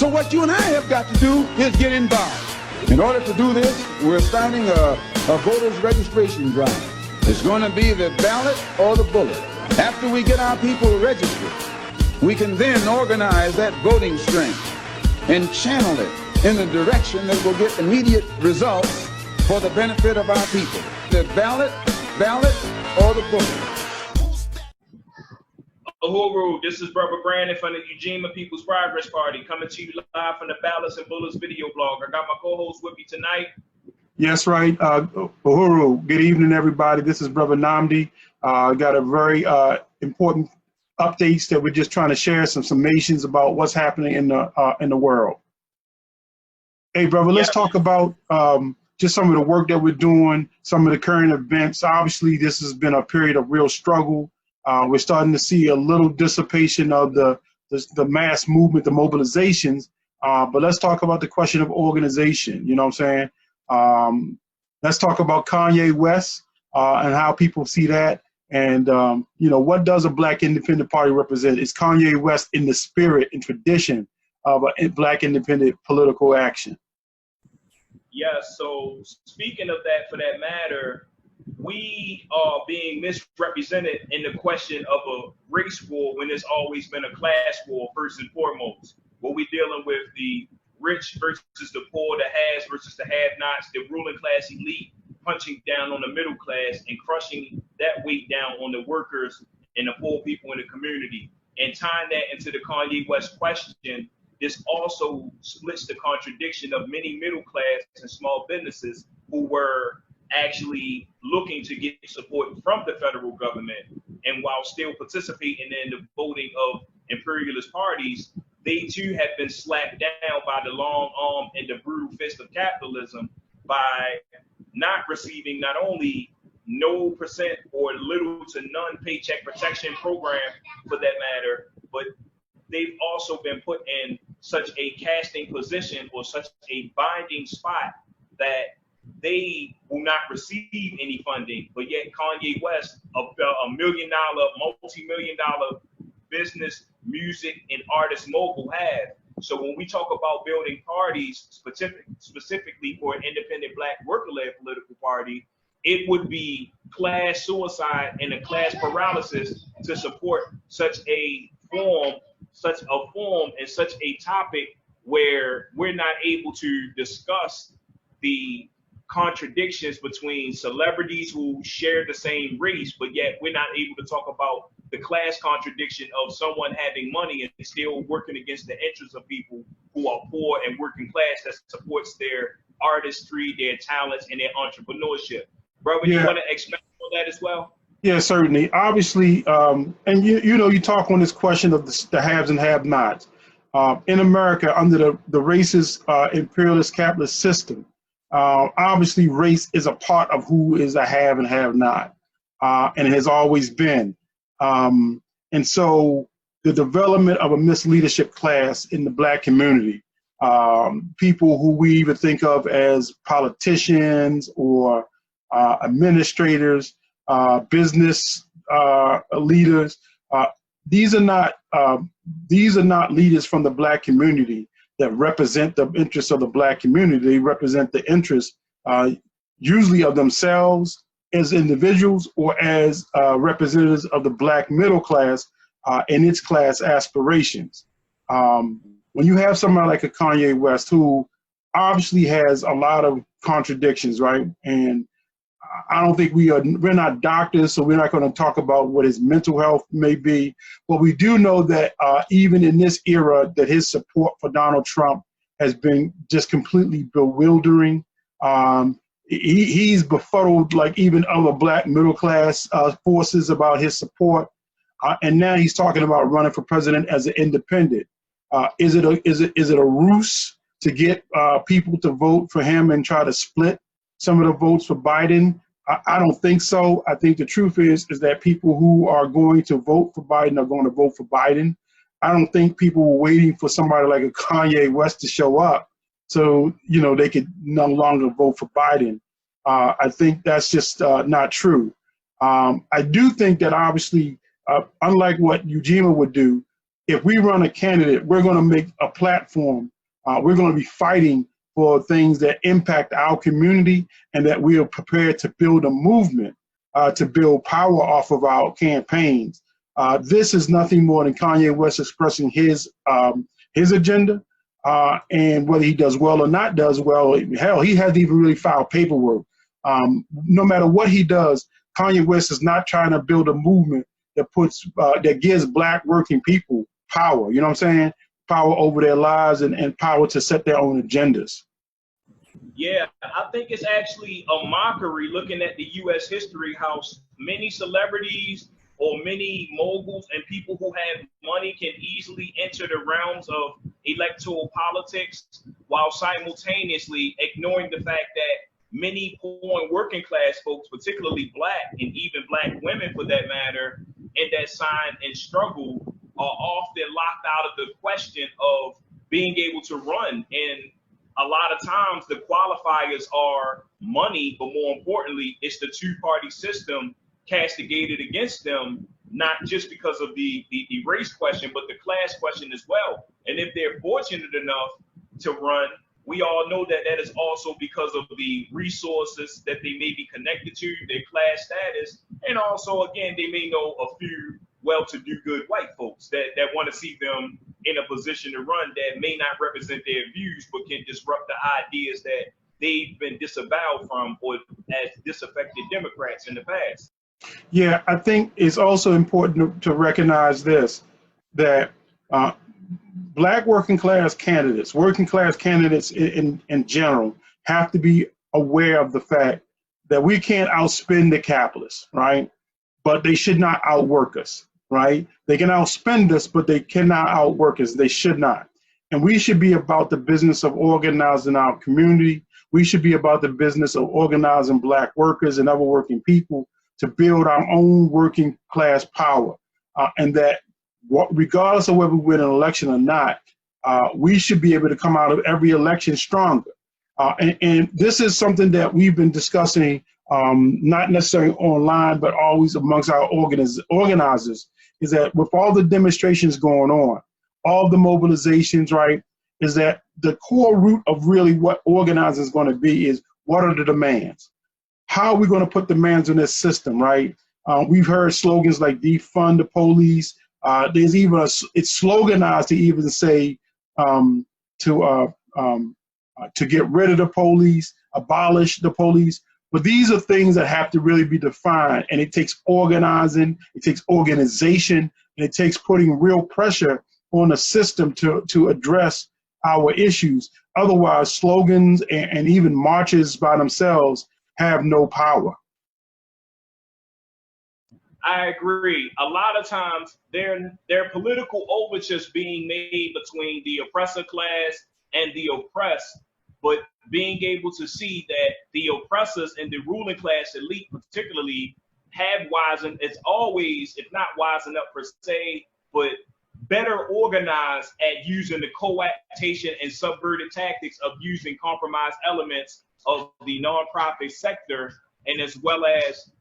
So what you and I have got to do is get involved. In order to do this, we're starting a voters registration drive. It's going to be the ballot or the bullet. After we get our people registered, we can then organize that voting strength and channel it in the direction that will get immediate results for the benefit of our people. The ballot, or the bullet. Uhuru, this is Brother Brandon from the Ujima People's Progress Party, coming to you live from the Ballots and Bullets video blog. I got my co-host with me tonight. Yes, right. Uhuru, good evening, everybody. This is Brother Namdi. Got a very important updates that we're just trying to share some summations about what's happening in the world. Hey, brother, let's talk about just some of the work that we're doing, some of the current events. Obviously, this has been a period of real struggle. We're starting to see a little dissipation of the mass movement, the mobilizations. But let's talk about the question of organization. You know what I'm saying? Let's talk about Kanye West and how people see that. And, you know, what does a Black Independent Party represent? Is Kanye West in the spirit and tradition of a Black independent political action? Yes, so speaking of that, for that matter, we are being misrepresented in the question of a race war when it's always been a class war first and foremost. Where we're dealing with the rich versus the poor, the haves versus the have-nots, the ruling class elite punching down on the middle class and crushing that weight down on the workers and the poor people in the community. And tying that into the Kanye West question, this also splits the contradiction of many middle class and small businesses who were actually looking to get support from the federal government. And while still participating in the voting of imperialist parties, they too have been slapped down by the long arm and the brutal fist of capitalism by not receiving not only no percent or little to none paycheck protection program for that matter, but they've also been put in such a casting position or such a binding spot that they will not receive any funding. But yet Kanye West, $1 million, multi-million-dollar business, music, and artist mogul have. So when we talk about building parties specifically for an independent Black worker-led political party, it would be class suicide and a class paralysis to support such a form and such a topic where we're not able to discuss the contradictions between celebrities who share the same race, but yet we're not able to talk about the class contradiction of someone having money and still working against the interests of people who are poor and working class that supports their artistry, their talents, and their entrepreneurship. Brother, you want to expand on that as well? Yeah, certainly. Obviously, and you know, you talk on this question of the haves and have-nots. In America, under the racist, imperialist capitalist system, obviously race is a part of who is a have and have-not, and it has always been. And so the development of a misleadership class in the Black community, people who we even think of as politicians or administrators, business leaders, these are not leaders from the Black community that represent the interests of the Black community. They represent the interests usually of themselves as individuals or as representatives of the Black middle class and its class aspirations. When you have somebody like a Kanye West, who obviously has a lot of contradictions, right? And I don't think we're not doctors, so we're not going to talk about what his mental health may be. But we do know that even in this era, that his support for Donald Trump has been just completely bewildering. He's befuddled like even other Black middle class forces about his support, and now he's talking about running for president as an independent. Is it a ruse to get people to vote for him and try to split some of the votes for Biden? I don't think so. I think the truth is that people who are going to vote for Biden are going to vote for Biden. I don't think people were waiting for somebody like a Kanye West to show up so, you know, they could no longer vote for Biden. I think that's just not true. I do think that obviously, unlike what Ujima would do, if we run a candidate, we're going to make a platform we're going to be fighting for things that impact our community, and that we are prepared to build a movement to build power off of our campaigns. This is nothing more than Kanye West expressing his agenda, and whether he does well or not does well, hell, he hasn't even really filed paperwork. No matter what he does, Kanye West is not trying to build a movement that gives Black working people power. You know what I'm saying? Power over their lives and power to set their own agendas. Yeah, I think it's actually a mockery looking at the U.S. history, how many celebrities or many moguls and people who have money can easily enter the realms of electoral politics while simultaneously ignoring the fact that many poor and working class folks, particularly Black and even Black women for that matter, in that sign and struggle are often locked out of the question of being able to run. And a lot of times the qualifiers are money, but more importantly, it's the two-party system castigated against them, not just because of the race question, but the class question as well. And if they're fortunate enough to run, we all know that that is also because of the resources that they may be connected to, their class status, and also, again, they may know a few well-to-do good white folks that want to see them in a position to run that may not represent their views, but can disrupt the ideas that they've been disavowed from or as disaffected Democrats in the past. Yeah, I think it's also important to recognize this, that Black working class candidates in general, have to be aware of the fact that we can't outspend the capitalists, right? But they should not outwork us, right? They can outspend us, but they cannot outwork us. They should not. And we should be about the business of organizing our community. We should be about the business of organizing Black workers and other working people to build our own working class power. And that regardless of whether we win an election or not, we should be able to come out of every election stronger. And this is something that we've been discussing, not necessarily online, but always amongst our organizers, is that with all the demonstrations going on, all the mobilizations, right, is that the core root of really what organizing is going to be is, what are the demands? How are we going to put demands on this system, right? We've heard slogans like defund the police. There's even it's sloganized to even say to get rid of the police, abolish the police. But these are things that have to really be defined, and it takes organizing, it takes organization, and it takes putting real pressure on the system to address our issues. Otherwise, slogans and even marches by themselves have no power. I agree. A lot of times there are political overtures being made between the oppressor class and the oppressed, but being able to see that the oppressors and the ruling class elite particularly have wisened, it's always, if not wisen up per se, but better organized at using the coaptation and subverted tactics of using compromised elements of the nonprofit sector, and as well as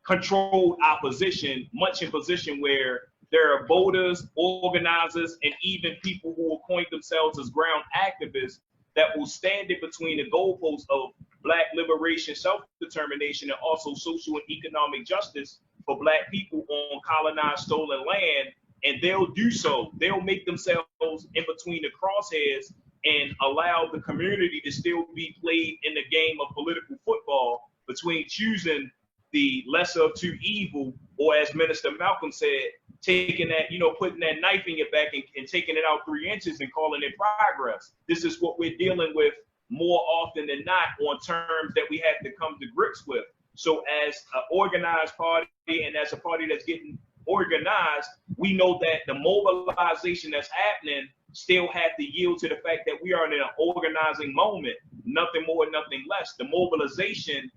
controlled opposition, much in position where there are voters, organizers, and even people who appoint themselves as ground activists that will stand in between the goalposts of Black liberation, self-determination, and also social and economic justice for Black people on colonized, stolen land. And they'll do so. They'll make themselves in between the crosshairs and allow the community to still be played in the game of political football between choosing the lesser of two evil, or as Minister Malcolm said, taking that, putting that knife in your back and taking it out 3 inches and calling it progress. This is what we're dealing with more often than not on terms that we have to come to grips with. So as an organized party and as a party that's getting organized, we know that the mobilization that's happening still have to yield to the fact that we are in an organizing moment, nothing more, nothing less. The mobilization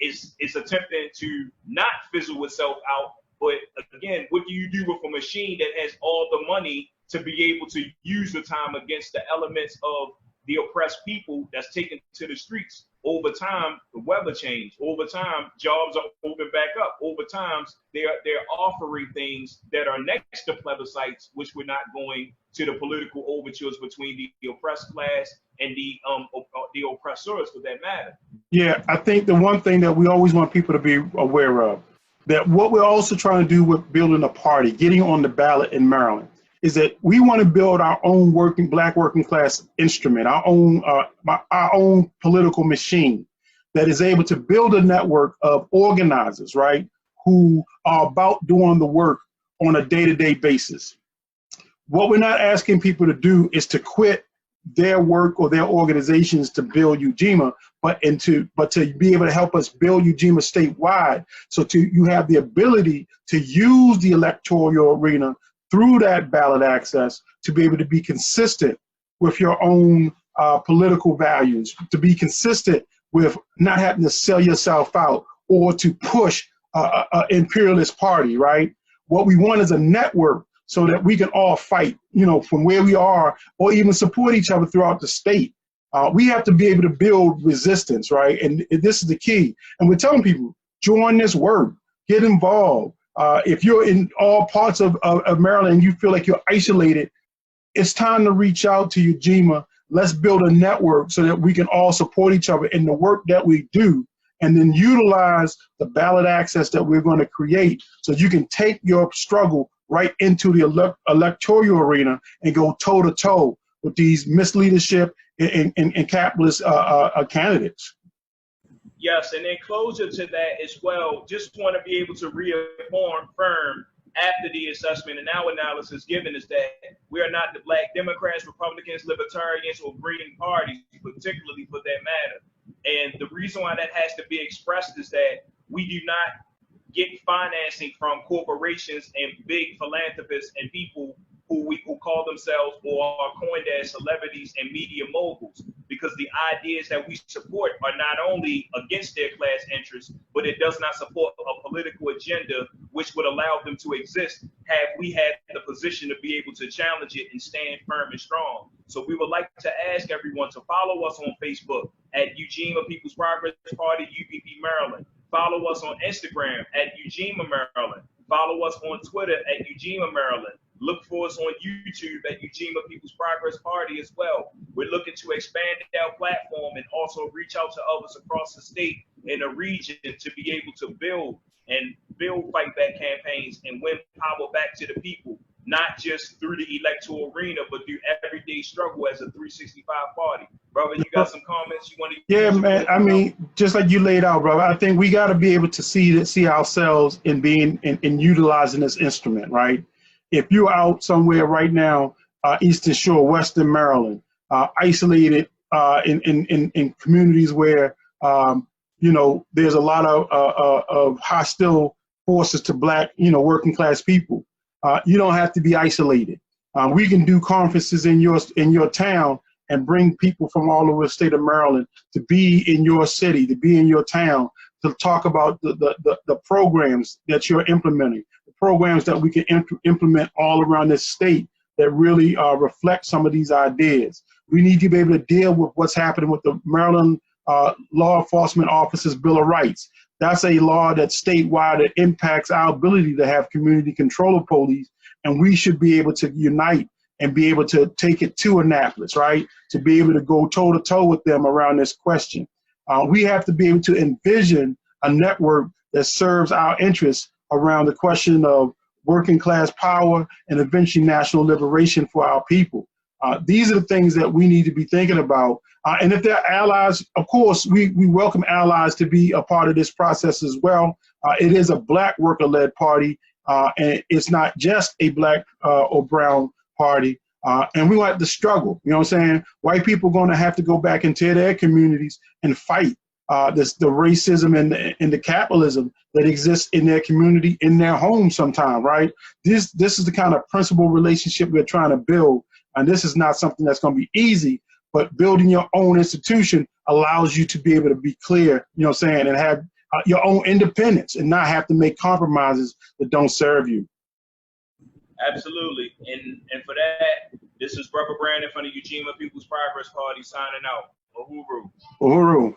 is attempting to not fizzle itself out, but again, what do you do with a machine that has all the money to be able to use the time against the elements of the oppressed people that's taken to the streets? Over time, the weather changed. Over time, jobs are open back up. Over time, they're offering things that are next to plebiscites, which we're not going to the political overtures between the oppressed class and the oppressors, for that matter. Yeah, I think the one thing that we always want people to be aware of, that what we're also trying to do with building a party, getting on the ballot in Maryland, is that we want to build our own black working class instrument, our own political machine that is able to build a network of organizers, right, who are about doing the work on a day-to-day basis. What we're not asking people to do is to quit their work or their organizations to build Ujima, but to be able to help us build Ujima statewide. So you have the ability to use the electoral arena through that ballot access to be able to be consistent with your own political values, to be consistent with not having to sell yourself out or to push an imperialist party, right? What we want is a network so that we can all fight, from where we are, or even support each other throughout the state. We have to be able to build resistance, right? And this is the key. And we're telling people, join this work, get involved. If you're in all parts of Maryland and you feel like you're isolated, it's time to reach out to Ujima. Let's build a network so that we can all support each other in the work that we do, and then utilize the ballot access that we're going to create so you can take your struggle right into the electoral arena and go toe-to-toe with these misleadership and capitalist candidates. Yes, and in closure to that as well, just want to be able to reaffirm after the assessment and our analysis given is that we are not the Black Democrats, Republicans, Libertarians, or Green parties, particularly for that matter. And the reason why that has to be expressed is that we do not get financing from corporations and big philanthropists and people who call themselves or are coined as celebrities and media moguls, because the ideas that we support are not only against their class interests, but it does not support a political agenda which would allow them to exist had we had the position to be able to challenge it and stand firm and strong. So we would like to ask everyone to follow us on Facebook at Ujima People's Progress Party, UPP Maryland. Follow us on Instagram at Ujima Maryland. Follow us on Twitter at Ujima Maryland. Look for us on YouTube at Ujima People's Progress Party as well. We're looking to expand our platform and also reach out to others across the state and the region to be able to build fight back campaigns and win power back to the people, not just through the electoral arena, but through everyday struggle as a 365 party. Brother, you got some comments you want to? Yeah, man. I mean, just like you laid out, brother, I think we got to be able to see ourselves in being in utilizing this instrument, right? If you're out somewhere right now, Eastern Shore, Western Maryland, isolated in communities where there's a lot of hostile forces to Black, working class people. You don't have to be isolated. We can do conferences in your town and bring people from all over the state of Maryland to be in your city, to be in your town, to talk about the programs that you're implementing, the programs that we can implement all around this state that really reflect some of these ideas. We need to be able to deal with what's happening with the Maryland Law Enforcement Officers Bill of Rights. That's a law that's statewide that impacts our ability to have community control of police, and we should be able to unite and be able to take it to Annapolis, right? To be able to go toe-to-toe with them around this question. We have to be able to envision a network that serves our interests around the question of working class power and eventually national liberation for our people. These are the things that we need to be thinking about. And if they're allies, of course, we welcome allies to be a part of this process as well. It is a Black worker-led party, and it's not just a Black or brown party. And we want to struggle, you know what I'm saying? White people are going to have to go back into their communities and fight the racism and the capitalism that exists in their community, in their home sometime, right? This is the kind of principal relationship we're trying to build. And this is not something that's going to be easy, but building your own institution allows you to be able to be clear, you know what I'm saying, and have your own independence and not have to make compromises that don't serve you. Absolutely. And for that, this is Brother Brandon from the Ujima People's Progress Party signing out. Uhuru. Uhuru.